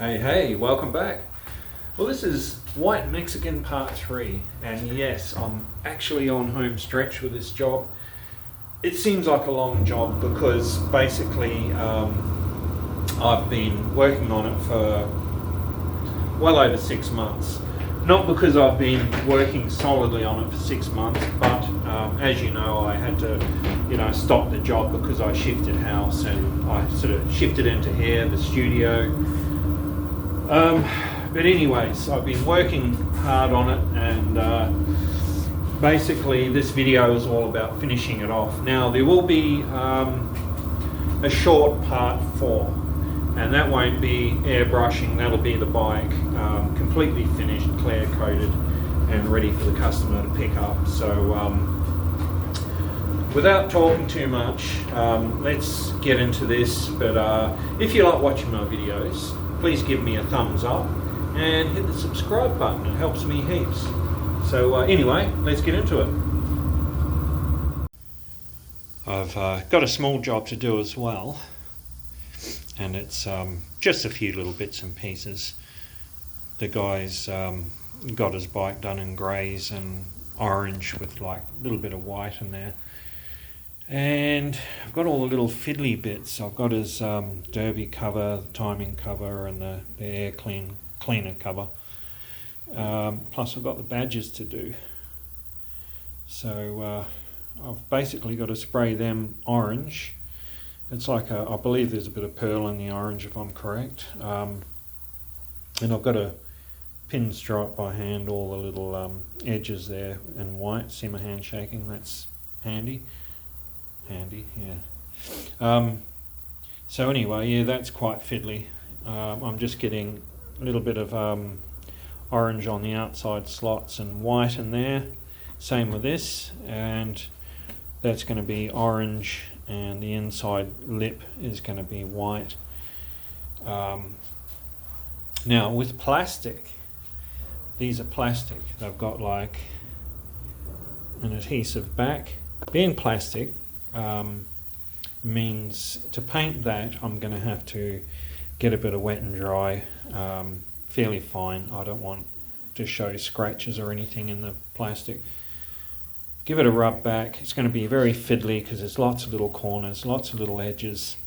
Hey, welcome back. Well, this is White Mexican Part 3, and yes, I'm actually on home stretch with this job. It seems like a long job because basically I've been working on it for well over 6 months. Not because I've been working solidly on it for 6 months, but as you know, I had to, stop the job because I shifted house and I sort of shifted into here, the studio. But anyways, I've been working hard on it, and basically this video is all about finishing it off. Now there will be a short part 4, and that won't be airbrushing, that'll be the bike completely finished, clear coated and ready for the customer to pick up. So without talking too much, let's get into this. But if you like watching my videos, please give me a thumbs up and hit the subscribe button, it helps me heaps. So anyway, let's get into it. I've got a small job to do as well, and it's just a few little bits and pieces. The guy's got his bike done in greys and orange with like a little bit of white in there. And I've got all the little fiddly bits. I've got his derby cover, the timing cover, and the air cleaner cover. Plus I've got the badges to do. So I've basically got to spray them orange. It's like I believe there's a bit of pearl in the orange if I'm correct. And I've got to pinstripe by hand all the little edges there in white, see my hand shaking, that's handy, yeah. So anyway, yeah, that's quite fiddly. I'm just getting a little bit of orange on the outside slots and white in there, same with this, and that's going to be orange, and the inside lip is going to be white. Now with plastic, these are plastic, they've got like an adhesive back. Being plastic means to paint that I'm going to have to get a bit of wet and dry, fairly fine. I don't want to show scratches or anything in the plastic. Give it a rub back. It's going to be very fiddly because there's lots of little corners, lots of little edges,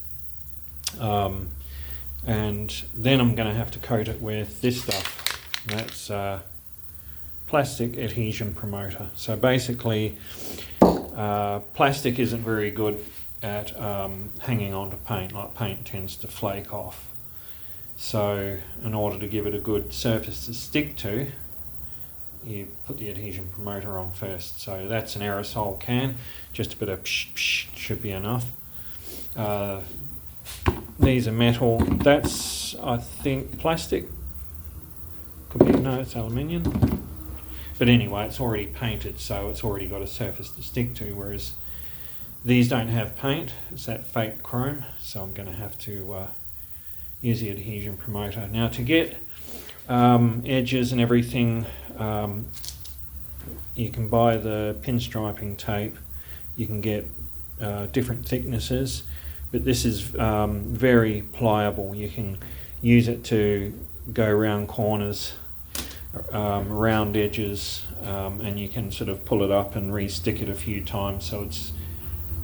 and then I'm going to have to coat it with this stuff. That's plastic adhesion promoter. So basically plastic isn't very good at hanging on to paint. Like paint tends to flake off. So in order to give it a good surface to stick to, you put the adhesion promoter on first. So that's an aerosol can, just a bit of psh, psh should be enough. These are metal. That's, I think, plastic. Could be, no, it's aluminium. But anyway, it's already painted, so it's already got a surface to stick to, whereas these don't have paint. It's that fake chrome, so I'm going to have to use the adhesion promoter. Now to get edges and everything, you can buy the pinstriping tape. You can get different thicknesses, but this is very pliable. You can use it to go around corners, round edges, and you can sort of pull it up and re-stick it a few times, so it's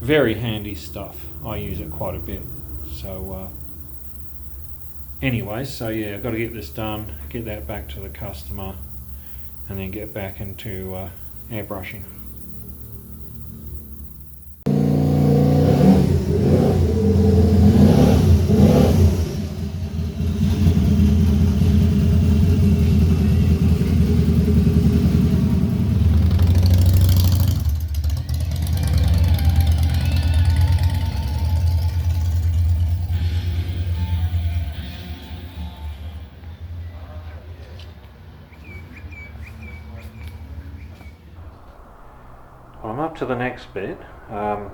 very handy stuff. I use it quite a bit. So anyway, so yeah, I've got to get this done, get that back to the customer, and then get back into airbrushing. I'm up to the next bit. I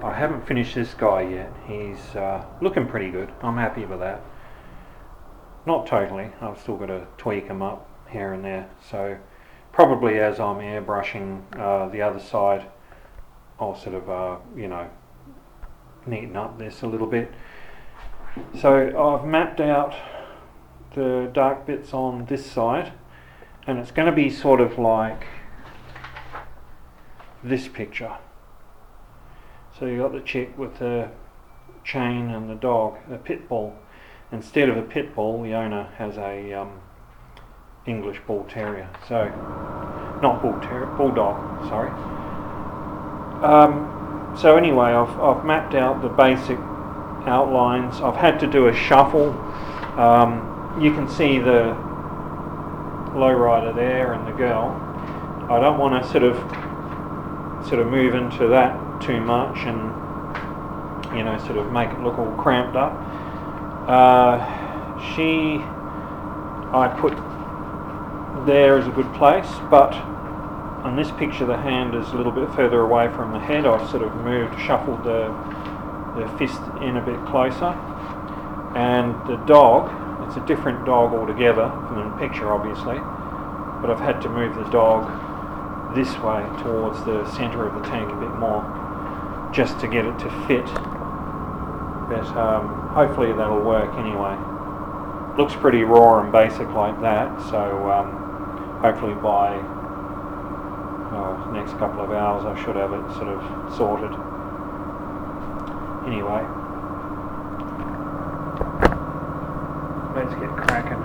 haven't finished this guy yet. He's looking pretty good. I'm happy with that. Not totally. I've still got to tweak him up here and there. So probably as I'm airbrushing the other side, I'll sort of neaten up this a little bit. So I've mapped out the dark bits on this side, and it's going to be sort of like this picture. So you got the chick with the chain and the dog, a pit bull. Instead of a pit bull, the owner has a English bull terrier. So, not bull terrier, bulldog. Sorry. So anyway, I've mapped out the basic outlines. I've had to do a shuffle. You can see the lowrider there and the girl. I don't want to sort of move into that too much and sort of make it look all cramped up. I put there is a good place, but on this picture the hand is a little bit further away from the head. I've sort of shuffled the fist in a bit closer, and the dog, it's a different dog altogether from the picture obviously, but I've had to move the dog this way towards the centre of the tank a bit more just to get it to fit, but hopefully that'll work anyway. Looks pretty raw and basic like that, so hopefully by next couple of hours I should have it sort of sorted. Anyway, let's get cracking.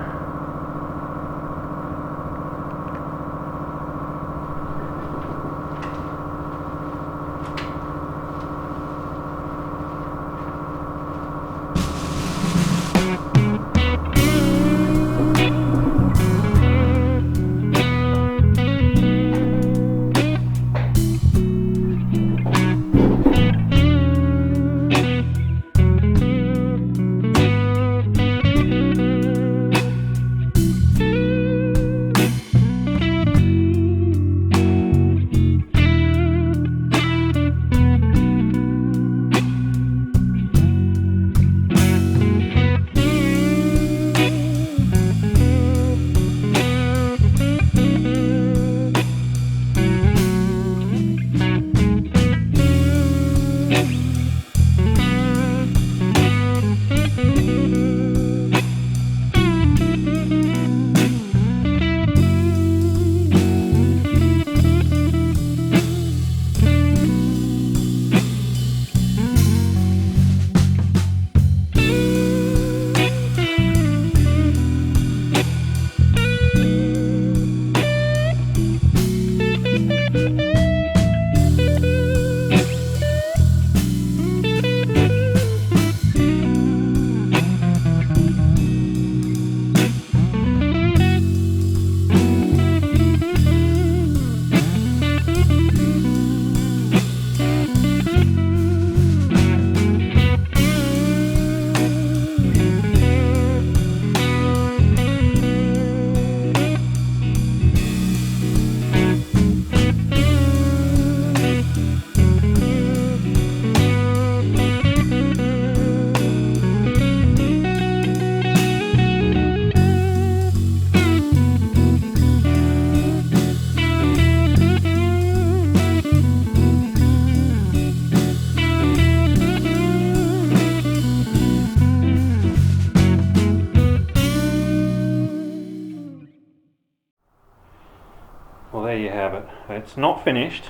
Well, there you have it. It's not finished.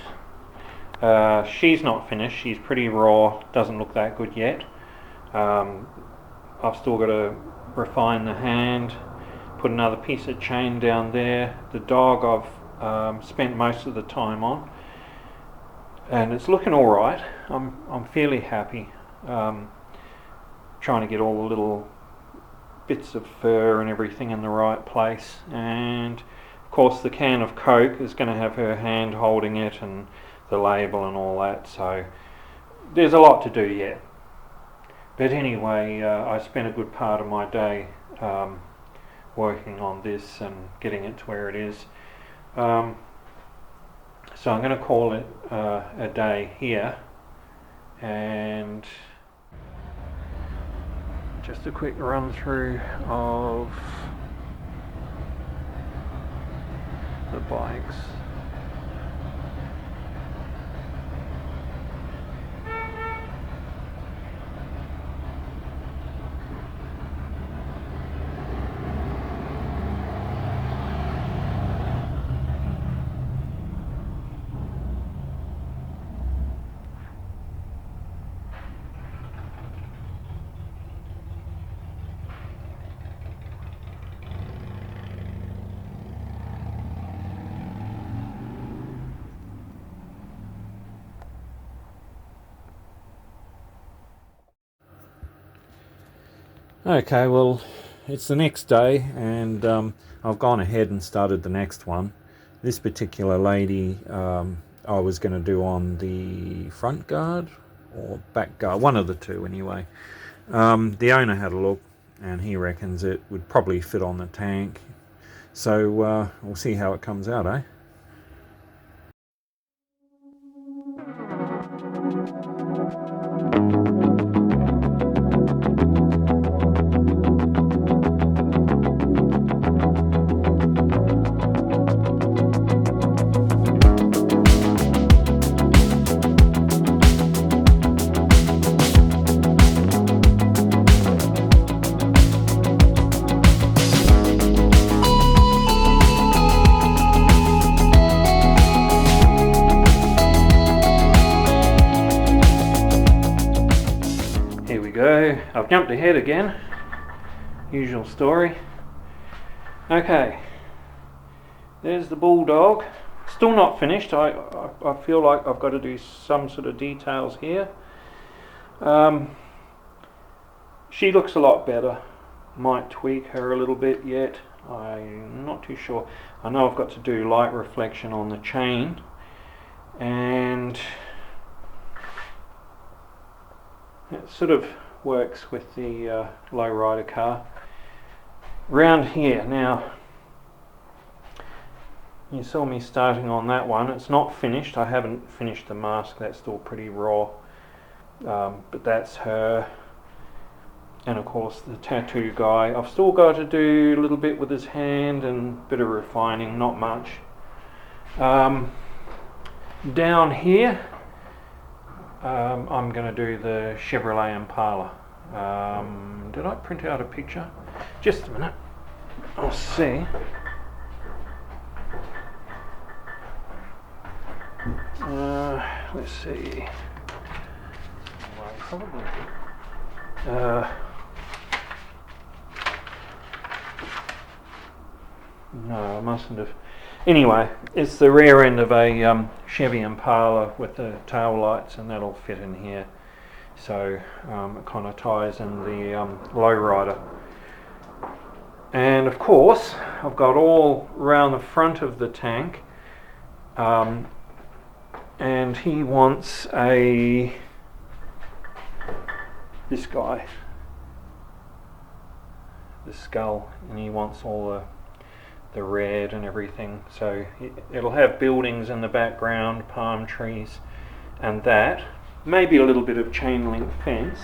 She's not finished. She's pretty raw. Doesn't look that good yet. I've still got to refine the hand, put another piece of chain down there. The dog I've spent most of the time on, and it's looking all right. I'm fairly happy. Trying to get all the little bits of fur and everything in the right place, and of course the can of Coke is going to have her hand holding it and the label and all that, so there's a lot to do yet. But anyway, I spent a good part of my day working on this and getting it to where it is. So I'm going to call it a day here, and just a quick run through of the bikes. Okay, well, it's the next day, and I've gone ahead and started the next one. This particular lady I was going to do on the front guard or back guard, one of the two anyway. The owner had a look, and he reckons it would probably fit on the tank. So we'll see how it comes out, eh? I've jumped ahead again, usual story. Okay, there's the bulldog, still not finished. I feel like I've got to do some sort of details here. She looks a lot better, might tweak her a little bit yet, I'm not too sure. I know I've got to do light reflection on the chain, and it sort of works with the lowrider car. Round here now, you saw me starting on that one. It's not finished. I haven't finished the mask. That's still pretty raw. But that's her. And of course the tattoo guy. I've still got to do a little bit with his hand and a bit of refining, not much. Down here, I'm going to do the Chevrolet Impala. Did I print out a picture? Just a minute. I'll see. Let's see. Probably. No, I mustn't have. Anyway, it's the rear end of a Chevy Impala with the tail lights, and that'll fit in here. So it kind of ties in the lowrider. And of course, I've got all around the front of the tank, and he wants this guy, the skull, and he wants all the red and everything. So it'll have buildings in the background, palm trees, and that. Maybe a little bit of chain link fence.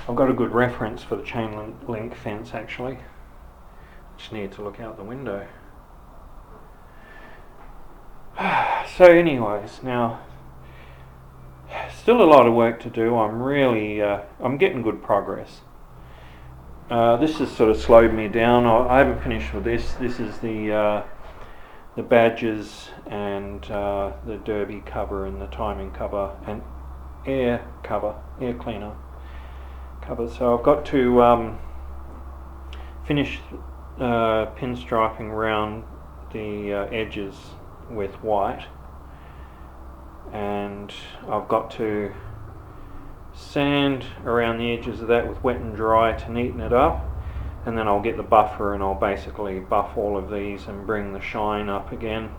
I've got a good reference for the chain link fence actually. Just need to look out the window. So anyways, now still a lot of work to do. I'm getting good progress. This has sort of slowed me down. I haven't finished with this. This is the badges and the derby cover and the timing cover and air cleaner cover. So I've got to finish pinstriping around the edges with white, and I've got to sand around the edges of that with wet and dry to neaten it up. And then I'll get the buffer and I'll basically buff all of these and bring the shine up again.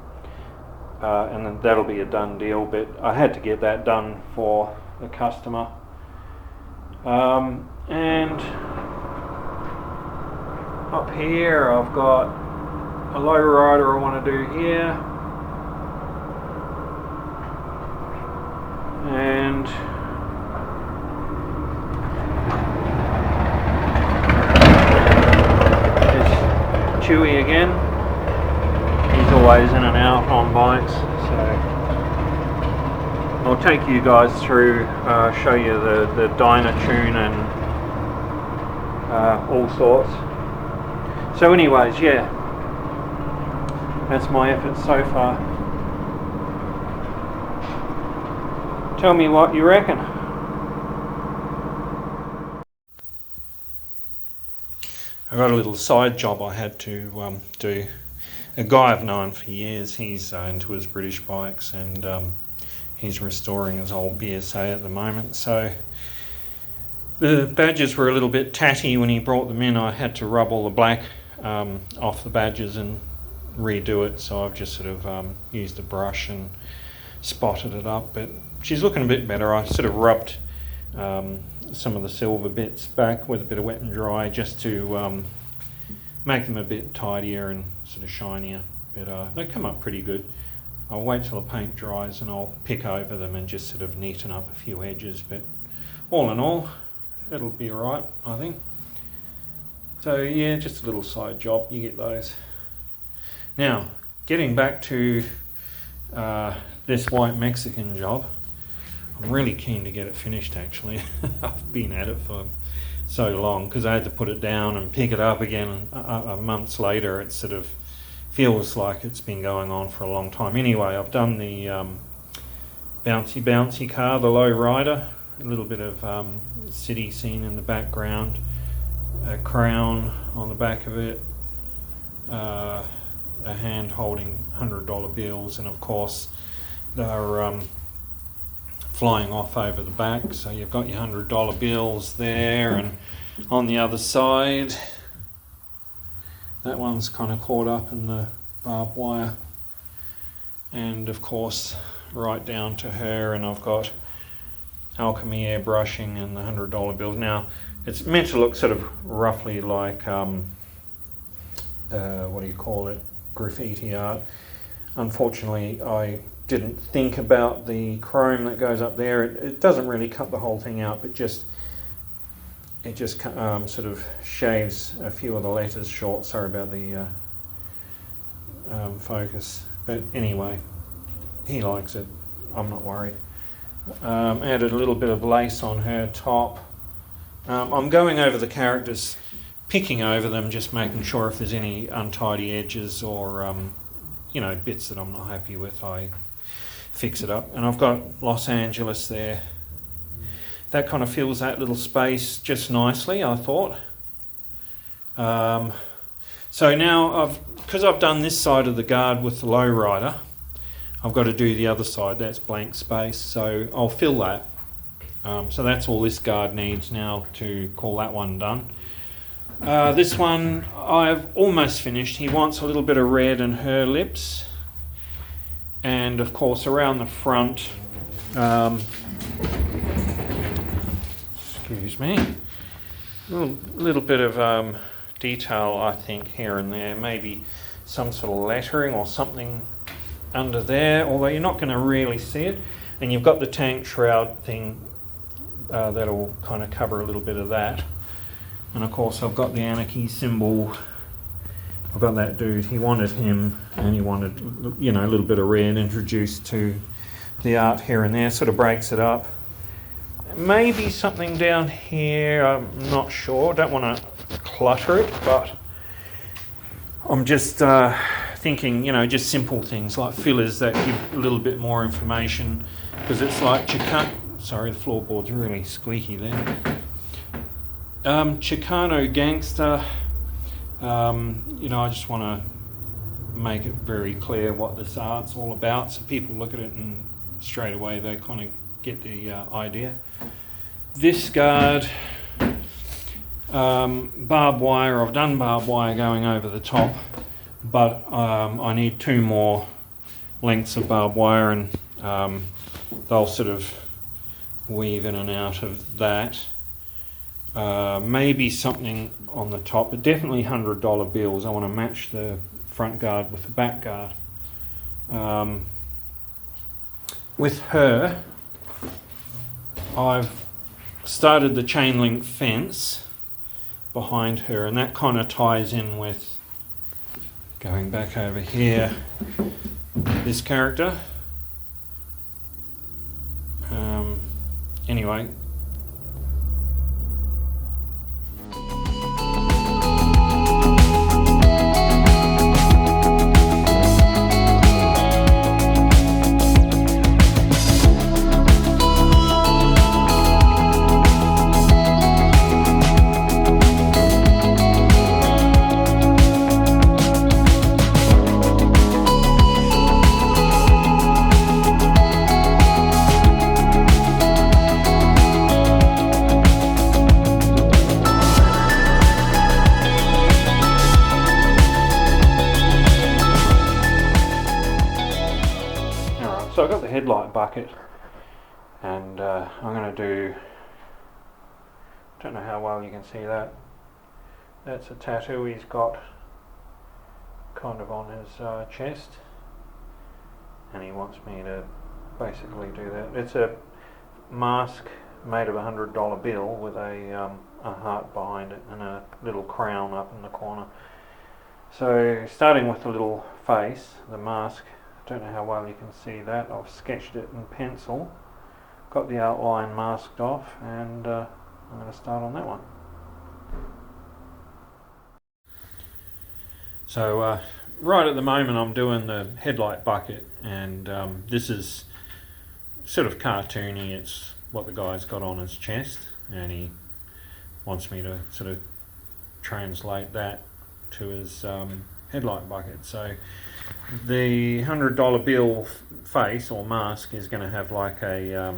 And then that'll be a done deal, but I had to get that done for the customer. And up here I've got a lowrider I want to do here. And Chewy again. He's always in and out on bikes, so I'll take you guys through, show you the dyno tune and all sorts. So anyways, yeah, that's my efforts so far. Tell me what you reckon. I got a little side job I had to do. A guy I've known for years, he's into his British bikes, and he's restoring his old BSA at the moment. So The badges were a little bit tatty when he brought them in. I had to rub all the black off the badges and redo it, so I've just sort of used a brush and spotted it up, but she's looking a bit better. I sort of rubbed some of the silver bits back with a bit of wet and dry just to make them a bit tidier and sort of shinier, but they come up pretty good. I'll wait till the paint dries and I'll pick over them and just sort of neaten up a few edges, but all in all it'll be alright, I think. So yeah, just a little side job, you get those. Now, getting back to this white Mexican job, I'm really keen to get it finished actually. I've been at it for so long because I had to put it down and pick it up again months later. It sort of feels like it's been going on for a long time. Anyway, I've done the bouncy car, the low rider, a little bit of city scene in the background, a crown on the back of it, a hand holding $100 bills, and of course they're flying off over the back, so you've got your $100 bills there, and on the other side that one's kind of caught up in the barbed wire, and of course right down to her, and I've got alchemy airbrushing and the $100 bills. Now it's meant to look sort of roughly like what do you call it, graffiti art. Unfortunately I didn't think about the chrome that goes up there. It doesn't really cut the whole thing out, but it just sort of shaves a few of the letters short. Sorry about the focus, but anyway, he likes it, I'm not worried. Added a little bit of lace on her top. I'm going over the characters, picking over them, just making sure if there's any untidy edges or bits that I'm not happy with, I fix it up. And I've got Los Angeles there. That kind of fills that little space just nicely, I thought. So now because I've done this side of the guard with the lowrider, I've got to do the other side. That's blank space, so I'll fill that. So that's all this guard needs now to call that one done. This one I've almost finished. He wants a little bit of red in her lips, and of course around the front, excuse me, a little bit of detail I think here and there, maybe some sort of lettering or something under there, although you're not going to really see it. And you've got the tank shroud thing that'll kind of cover a little bit of that. And of course I've got the anarchy symbol. I've got that dude, he wanted him, and he wanted a little bit of red introduced to the art here and there, sort of breaks it up. Maybe something down here, I'm not sure, don't want to clutter it, but I'm just thinking, just simple things like fillers that give a little bit more information, because it's like Chicano. Sorry, the floorboard's really squeaky there. Chicano gangster. I just want to make it very clear what this art's all about, so people look at it and straight away they kind of get the idea. This guard, barbed wire. I've done barbed wire going over the top, but I need 2 more lengths of barbed wire, and they'll sort of weave in and out of that. Maybe something on the top, but definitely $100 bills. I want to match the front guard with the back guard. With her, I've started the chain link fence behind her, and that kind of ties in with, going back over here, this character. Anyway, headlight bucket, and I'm going to do, don't know how well you can see that, that's a tattoo he's got kind of on his chest, and he wants me to basically do that. It's a mask made of a $100 bill with a heart behind it and a little crown up in the corner. So starting with the little face, the mask, I don't know how well you can see that. I've sketched it in pencil, got the outline masked off, and I'm going to start on that one. So right at the moment I'm doing the headlight bucket, and this is sort of cartoony. It's what the guy's got on his chest, and he wants me to sort of translate that to his headlight bucket. So the $100 bill face or mask is going to have like a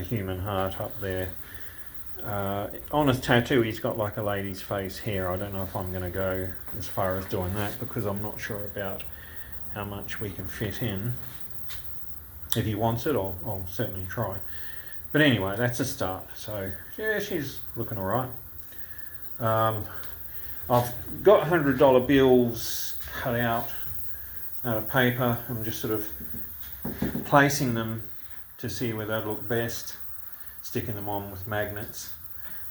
human heart up there. On his tattoo he's got like a lady's face here. I don't know if I'm going to go as far as doing that because I'm not sure about how much we can fit in. If he wants it, I'll certainly try. But anyway, that's a start. So yeah, she's looking alright. I've got $100 bills cut out of paper. I'm just sort of placing them to see where they look best, sticking them on with magnets.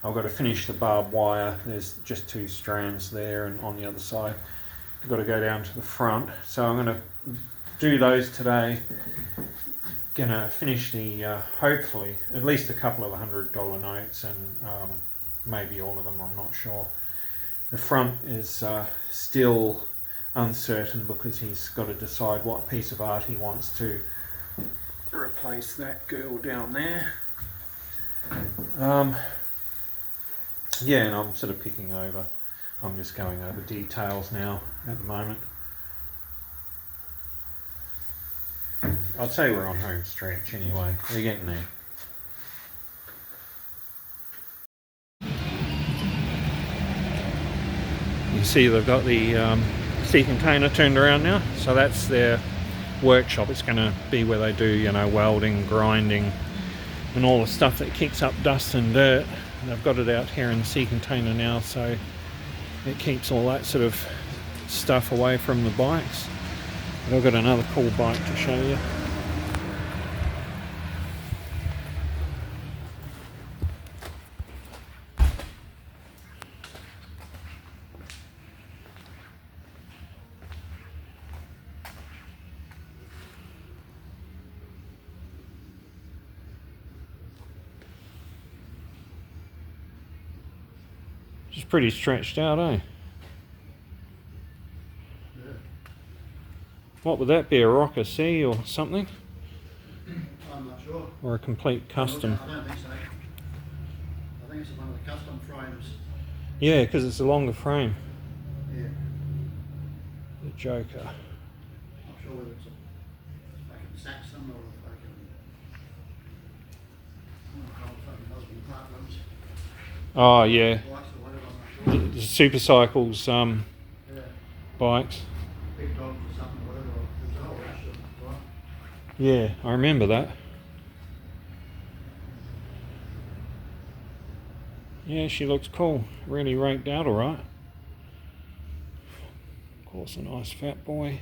I've got to finish the barbed wire. There's just 2 strands there, and on the other side I've got to go down to the front. So I'm going to do those today. Gonna finish the hopefully at least a couple of $100 notes, and maybe all of them, I'm not sure. The front is still uncertain because he's got to decide what piece of art he wants to replace that girl down there. Yeah, and I'm sort of picking over, I'm just going over details now at the moment. I'd say we're on home stretch anyway, we're getting there. You see they've got the sea container turned around now, so that's their workshop. It's going to be where they do, you know, welding, grinding and all the stuff that kicks up dust and dirt. They've got it out here in the sea container now, so it keeps all that sort of stuff away from the bikes. But I've got another cool bike to show you. It's pretty stretched out, eh? Yeah. What would that be, a Rocker C or something? I'm not sure. Or a complete custom? I don't think so. I think it's one of the custom frames. Yeah, because it's a longer frame. Yeah. The Joker. Not sure whether it's a fucking Saxon or a fucking husband Parklands. Oh yeah, Bikes or whatever, I'm not sure. the Super Cycles Yeah. bikes. Big dogs or something or whatever. There's a whole rash of them, right? Yeah, I remember that. Yeah, she looks cool. Really raked out alright. Of course, a nice fat boy.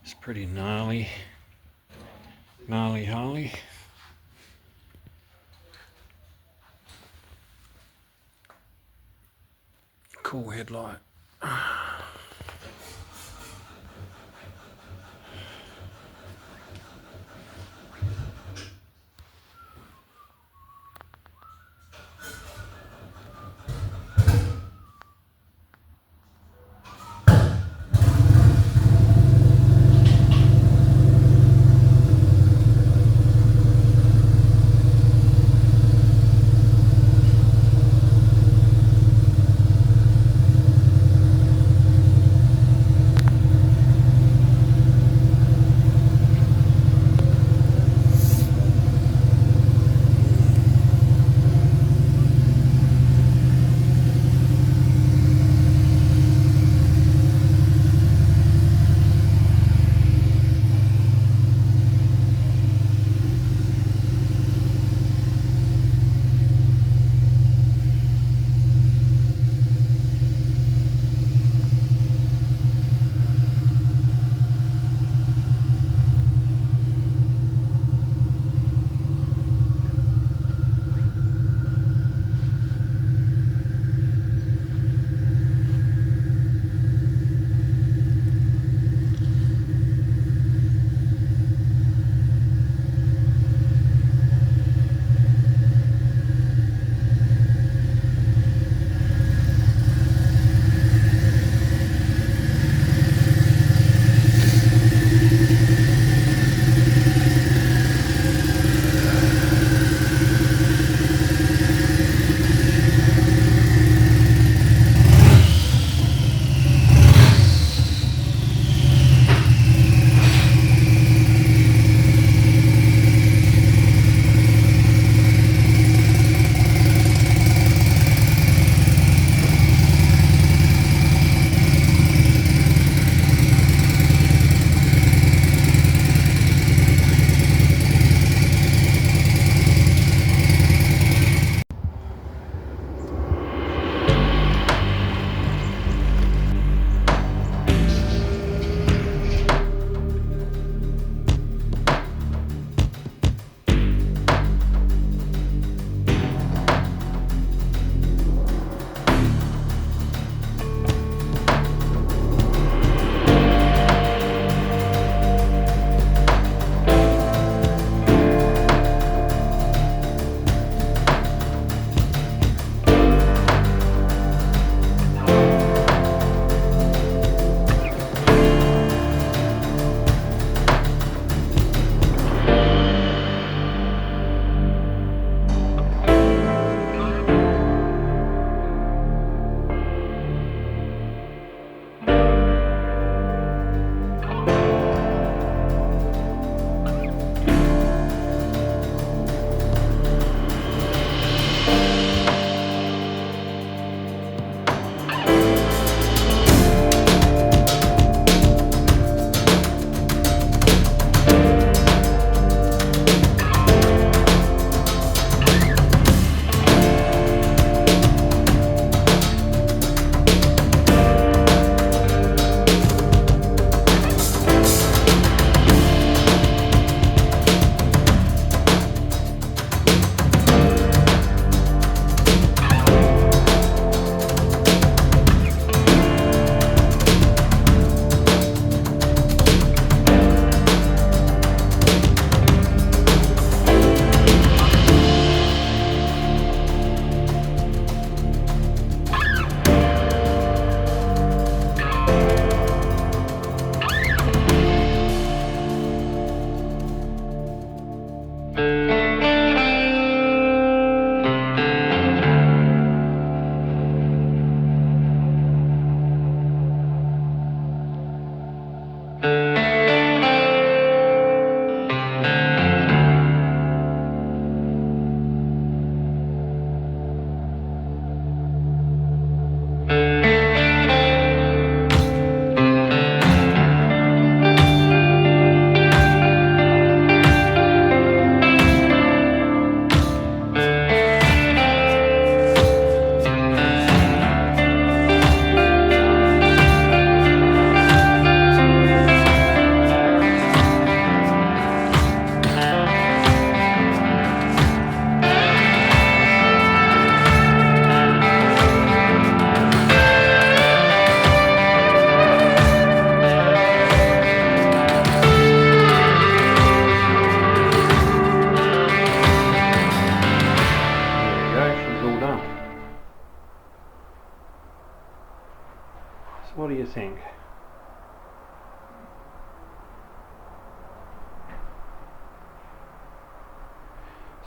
It's pretty gnarly Harley. Cool headlight.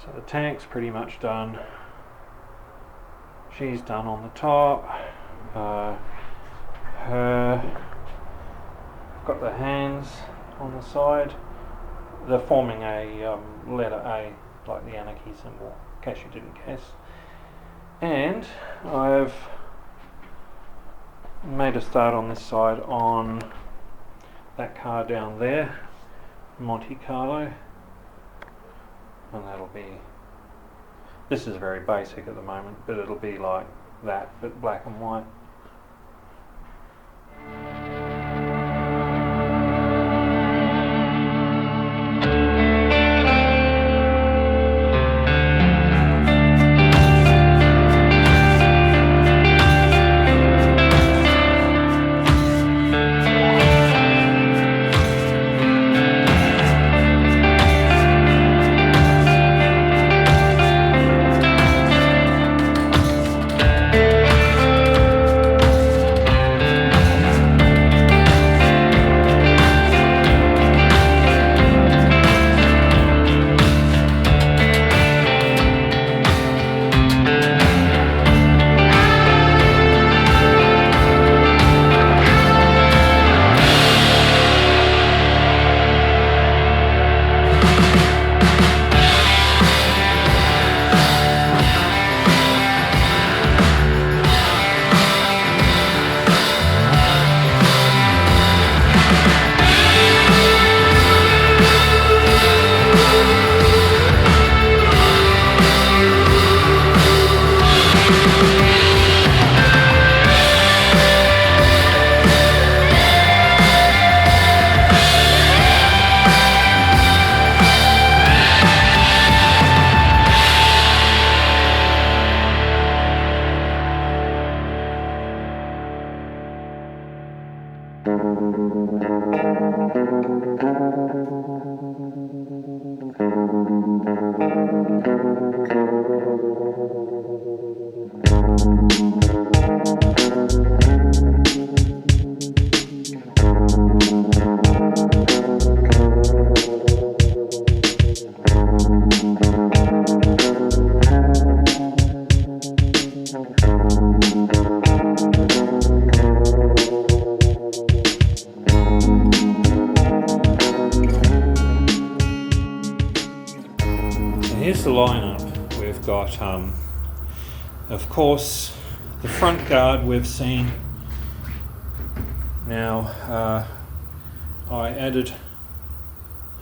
So the tank's pretty much done. She's done on the top. Got the hands on the side. They're forming a letter A, like the anarchy symbol, in case you didn't guess. And I've made a start on this side on that car down there, Monte Carlo. And that'll be, this is very basic at the moment, but it'll be like that, but black and white. Here's the lineup. We've got, of course, the front guard we've seen. Now, I added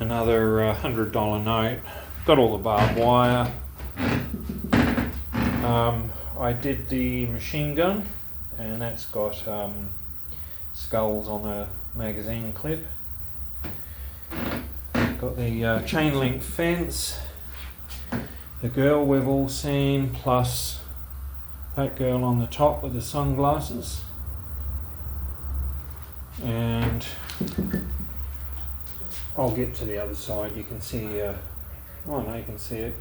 another $100 note. Got all the barbed wire. I did the machine gun, and that's got skulls on the magazine clip. Got the chain link fence. The girl we've all seen, plus that girl on the top with the sunglasses. And I'll get to the other side. You can see, oh no, you can see it.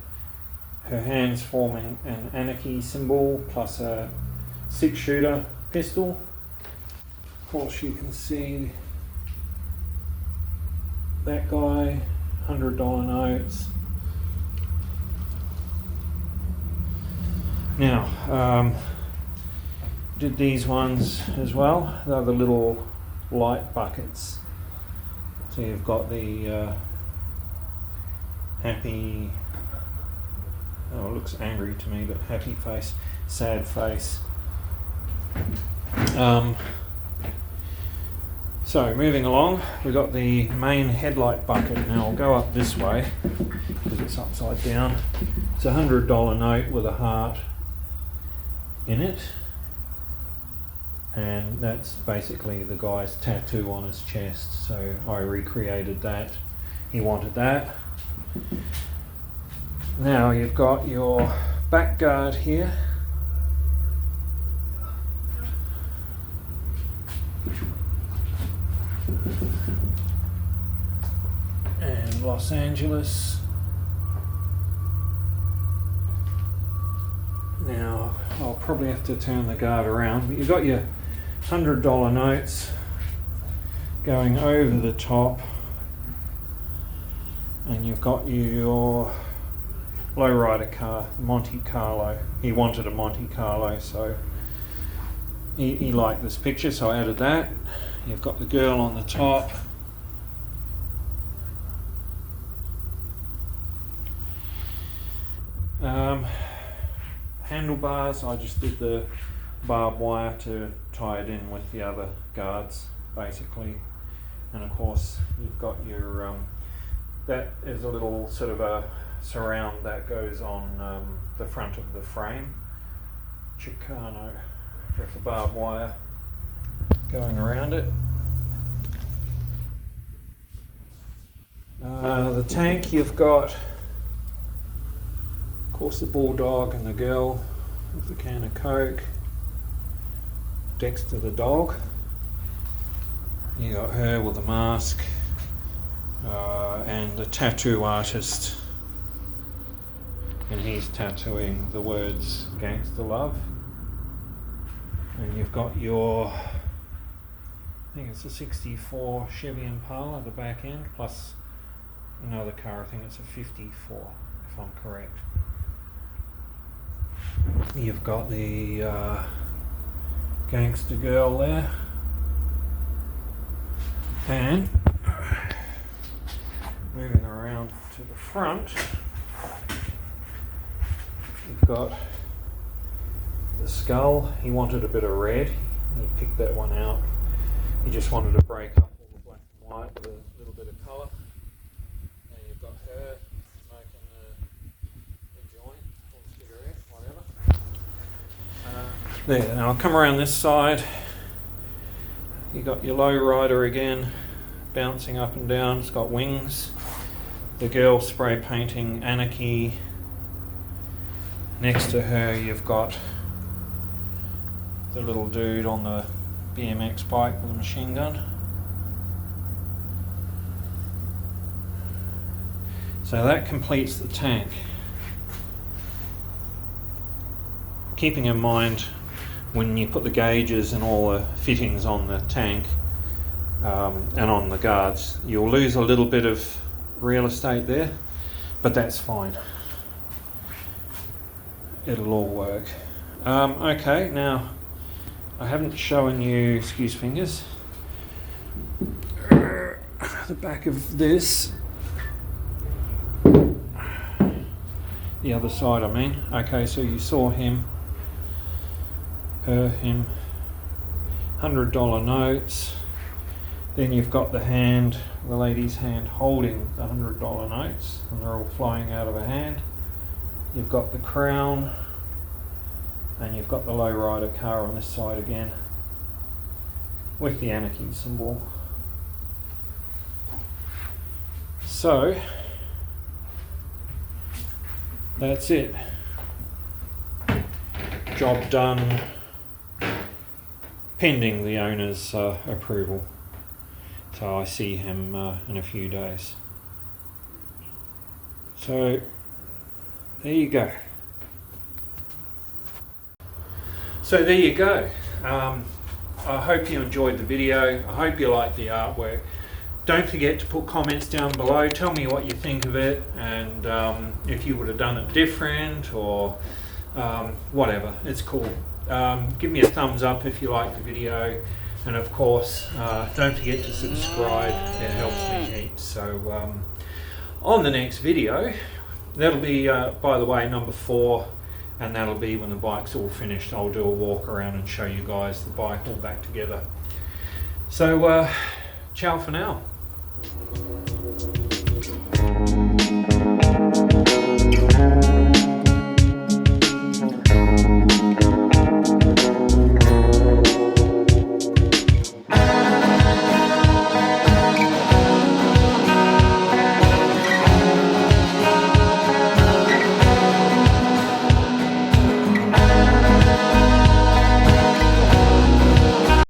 Her hands forming an anarchy symbol plus a 6-shooter pistol. Of course, you can see that guy, $100 notes. Now, did these ones as well. They're the little light buckets. So you've got the happy, oh, it looks angry to me, but happy face, sad face. So moving along, we've got the main headlight bucket. Now I'll go up this way because it's upside down. It's a $100 note with a heart in it, and that's basically the guy's tattoo on his chest, so I recreated that. He wanted that. Now you've got your back guard here. And Los Angeles. Now I'll probably have to turn the guard around, but you've got your $100 notes going over the top, and you've got your lowrider car, Monte Carlo. He wanted a Monte Carlo, so he liked this picture, so I added that. You've got the girl on the top. Handlebars, I just did the barbed wire to tie it in with the other guards, basically. And of course, you've got your, that is a little sort of a surround that goes on the front of the frame. Chicano, with the barbed wire going around it. The tank, you've got, of course, the bulldog and the girl with the can of Coke. Dexter the dog. You got her with a mask, and the tattoo artist, and he's tattooing the words "Gangster Love." And you've got your, I think it's a '64 Chevy Impala at the back end, plus another car. I think it's a '54, if I'm correct. You've got the gangster girl there, and moving around to the front, you've got the skull. He wanted a bit of red, he picked that one out. He just wanted to break up all the black and white with a little bit of colour. And you've got her smoking a joint or cigarette, whatever. There, now I'll come around this side. You got your low rider again, bouncing up and down. It's got wings. The girl spray painting Anarchy. Next to her, you've got the little dude on the BMX bike with a machine gun. So that completes the tank. Keeping in mind, when you put the gauges and all the fittings on the tank and on the guards, you'll lose a little bit of real estate there, but that's fine. It'll all work. Okay, now I haven't shown you, excuse fingers, the back of this. The other side, I mean. Okay, so you saw him. Him, $100 notes. Then you've got the hand, the lady's hand holding the $100 notes, and they're all flying out of her hand. You've got the crown, and you've got the lowrider car on this side again, with the Anarchy symbol. So, that's it. Job done. Pending the owner's approval. So I see him in a few days. So there you go. So there you go. I hope you enjoyed the video. I hope you liked the artwork. Don't forget to put comments down below. Tell me what you think of it, and if you would have done it different or whatever. It's cool. Give me a thumbs up if you like the video, and of course don't forget to subscribe. It helps me heaps. So on the next video, that'll be by the way number 4, and that'll be when the bike's all finished. I'll do a walk around and show you guys the bike all back together. So ciao for now.